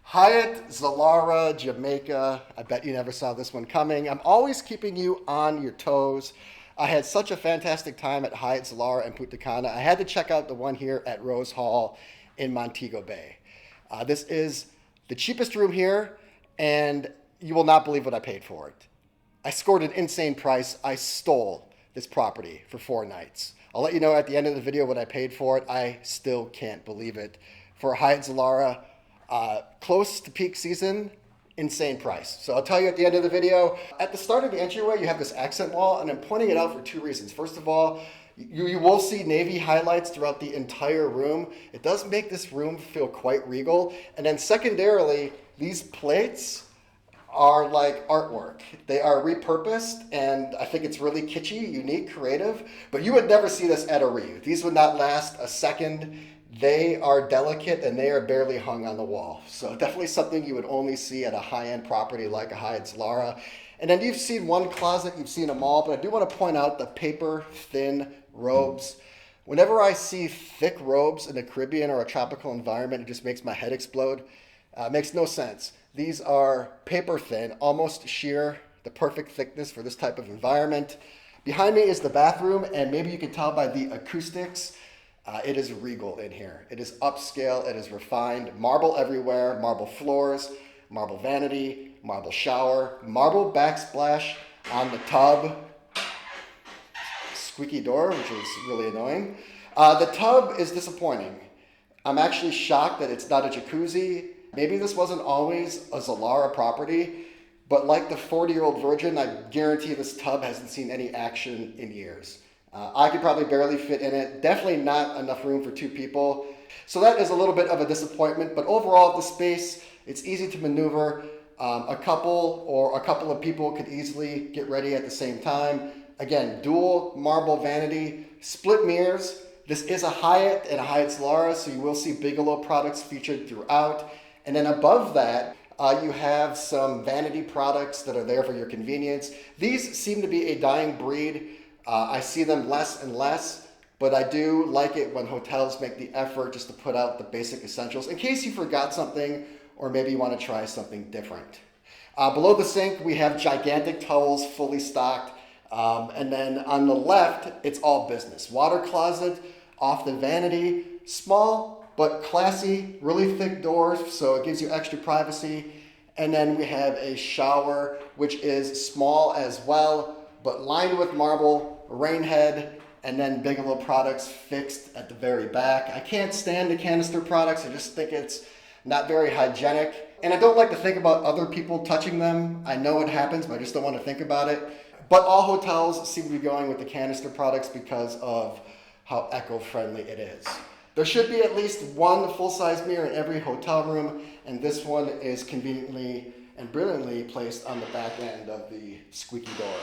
Hyatt Zilara Jamaica. I bet you never saw this one coming. I'm always keeping you on your toes. I had such a fantastic time at Hyatt Zilara and Punta Cana. I had to check out the one here at Rose Hall in Montego Bay. This is the cheapest room here, and you will not believe what I paid for it. I scored an insane price. I stole this property for 4 nights. I'll let you know at the end of the video what I paid for it. I still can't believe it. For Hyatt Zilara, close to peak season, insane price. So I'll tell you at the end of the video. At the start of the entryway, you have this accent wall, and I'm pointing it out for 2 reasons. First of all, you will see navy highlights throughout the entire room. It does make this room feel quite regal. And then secondarily, these plates are like artwork. They are repurposed, and I think it's really kitschy, unique, creative, but you would never see this at a reuse. These would not last a second. They are delicate and they are barely hung on the wall. So definitely something you would only see at a high-end property like a Hyatt Zilara. And then you've seen one closet, you've seen them all, but I do want to point out the paper thin robes. Whenever I see thick robes in the Caribbean or a tropical environment, it just makes my head explode. It makes no sense. These are paper thin, almost sheer, the perfect thickness for this type of environment. Behind me is the bathroom, and maybe you can tell by the acoustics, it is regal in here. It is upscale, it is refined, marble everywhere, marble floors, marble vanity, marble shower, marble backsplash on the tub, squeaky door, which is really annoying. The tub is disappointing. I'm actually shocked that it's not a jacuzzi. Maybe this wasn't always a Zilara property, but like the 40-year-old virgin, I guarantee this tub hasn't seen any action in years. I could probably barely fit in it. Definitely not enough room for 2 people. So that is a little bit of a disappointment, but overall the space, it's easy to maneuver. A couple of people could easily get ready at the same time. Again, dual marble vanity, split mirrors. This is a Hyatt and a Hyatt Zilara, so you will see Bigelow products featured throughout. And then above that, you have some vanity products that are there for your convenience. These seem to be a dying breed. I see them less and less, but I do like it when hotels make the effort just to put out the basic essentials in case you forgot something or maybe you want to try something different. Below the sink, we have gigantic towels fully stocked. And then on the left, it's all business. Water closet off the vanity, small but classy, really thick doors, so it gives you extra privacy. And then we have a shower, which is small as well, but lined with marble, rain head, and then Bigelow products fixed at the very back. I can't stand the canister products. I just think it's not very hygienic. And I don't like to think about other people touching them. I know it happens, but I just don't want to think about it. But all hotels seem to be going with the canister products because of how eco-friendly it is. There should be at least one full-size mirror in every hotel room, and this one is conveniently and brilliantly placed on the back end of the squeaky door.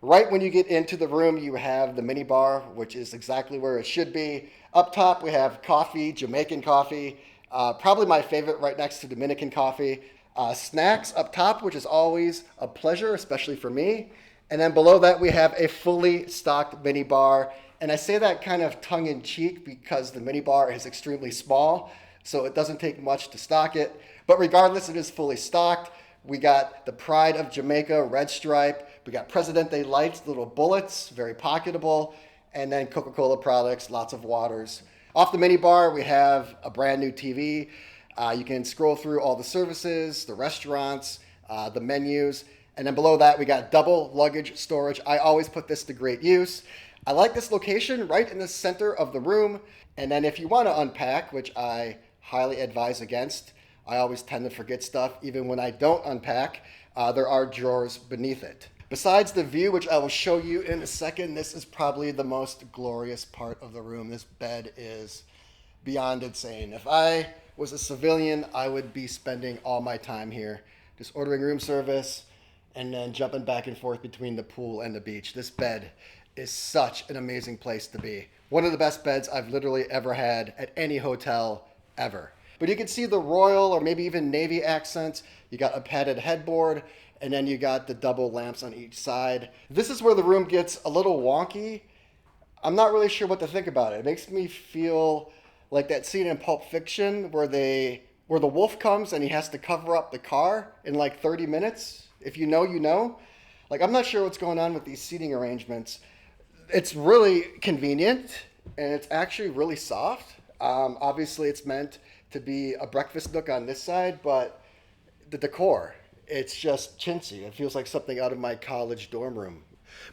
Right when you get into the room, you have the mini bar, which is exactly where it should be. Up top, we have coffee, Jamaican coffee, probably my favorite, right next to Dominican coffee. Snacks up top, which is always a pleasure, especially for me. And then below that, we have a fully stocked mini bar. And I say that kind of tongue-in-cheek because the mini bar is extremely small, so it doesn't take much to stock it. But regardless, it is fully stocked. We got the Pride of Jamaica red stripe. We got Presidente lights, little bullets, very pocketable. And then Coca-Cola products, lots of waters. Off the mini bar, we have a brand new TV. You can scroll through all the services, the restaurants, the menus. And then below that, we got double luggage storage. I always put this to great use. I like this location right in the center of the room. And then if you want to unpack, which I highly advise against, I always tend to forget stuff even when I don't unpack, there are drawers beneath it. Besides the view, which I will show you in a second, this is probably the most glorious part of the room. This bed is beyond insane. If I was a civilian, I would be spending all my time here, just ordering room service and then jumping back and forth between the pool and the beach. This bed is such an amazing place to be. One of the best beds I've literally ever had at any hotel ever. But you can see the royal or maybe even navy accents. You got a padded headboard, and then you got the double lamps on each side. This is where the room gets a little wonky. I'm not really sure what to think about it. It makes me feel like that scene in Pulp Fiction where they where the wolf comes and he has to cover up the car in like 30 minutes. If you know, you know. Like, I'm not sure what's going on with these seating arrangements. It's really convenient and it's actually really soft. Obviously, it's meant to be a breakfast nook on this side, but the decor, it's just chintzy. It feels like something out of my college dorm room.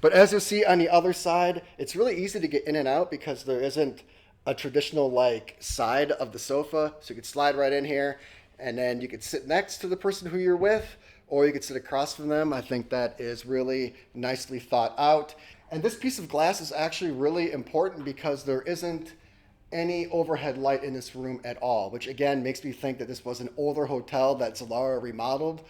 But as you'll see on the other side, it's really easy to get in and out because there isn't a traditional like side of the sofa. So you could slide right in here and then you could sit next to the person who you're with, or you could sit across from them. I think that is really nicely thought out. And this piece of glass is actually really important because there isn't any overhead light in this room at all, which again makes me think that this was an older hotel that Zilara remodeled,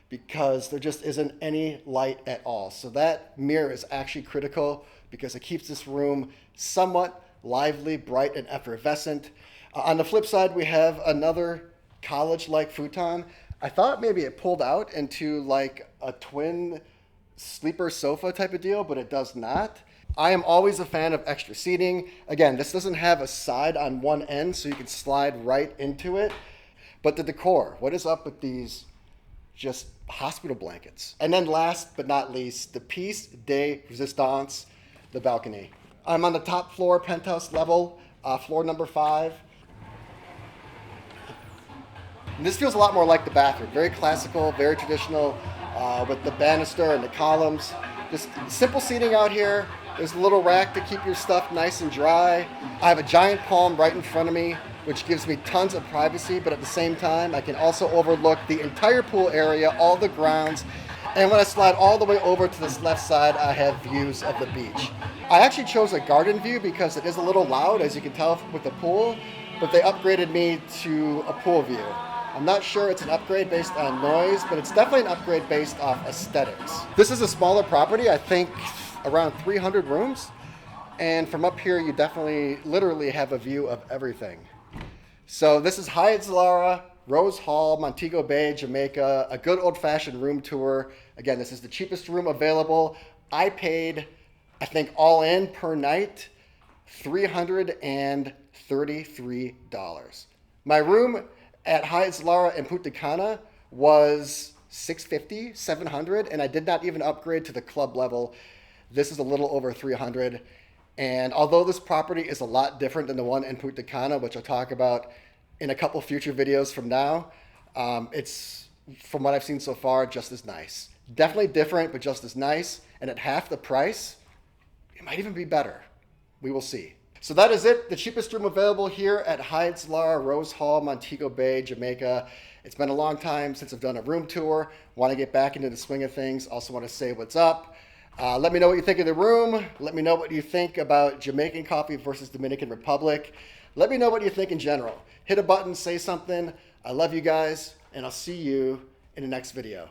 because there just isn't any light at all. So that mirror is actually critical because it keeps this room somewhat lively, bright, and effervescent. On the flip side, we have another college-like futon. I thought maybe it pulled out into like a twin sleeper sofa type of deal, but it does not. I am always a fan of extra seating. Again, this doesn't have a side on one end, so you can slide right into it. But the decor, what is up with these just hospital blankets? And then last but not least, the piece de resistance, the balcony. I'm on the top floor, penthouse level, floor number 5. And this feels a lot more like the bathroom. Very classical, very traditional, with the banister and the columns. Just simple seating out here. There's a little rack to keep your stuff nice and dry. I have a giant palm right in front of me, which gives me tons of privacy, but at the same time, I can also overlook the entire pool area, all the grounds. And when I slide all the way over to this left side, I have views of the beach. I actually chose a garden view because it is a little loud, as you can tell with the pool, but they upgraded me to a pool view. I'm not sure it's an upgrade based on noise, but it's definitely an upgrade based off aesthetics. This is a smaller property, I think around 300 rooms. And from up here, you definitely, literally have a view of everything. So this is Hyatt Zilara Rose Hall, Montego Bay, Jamaica, a good old-fashioned room tour. Again, this is the cheapest room available. I paid, I think all in per night, $333. My room at Hyatt Zilara in Punta Cana was $650, $700, and I did not even upgrade to the club level. This is a little over $300. And although this property is a lot different than the one in Punta Cana, which I'll talk about in a couple future videos from now, it's, from what I've seen so far, just as nice. Definitely different, but just as nice. And at half the price, it might even be better. We will see. So that is it. The cheapest room available here at Hyatt Zilara Rose Hall, Montego Bay, Jamaica. It's been a long time since I've done a room tour. Want to get back into the swing of things. Also want to say what's up. Let me know what you think of the room. Let me know what you think about Jamaican coffee versus Dominican Republic. Let me know what you think in general. Hit a button, say something. I love you guys, and I'll see you in the next video.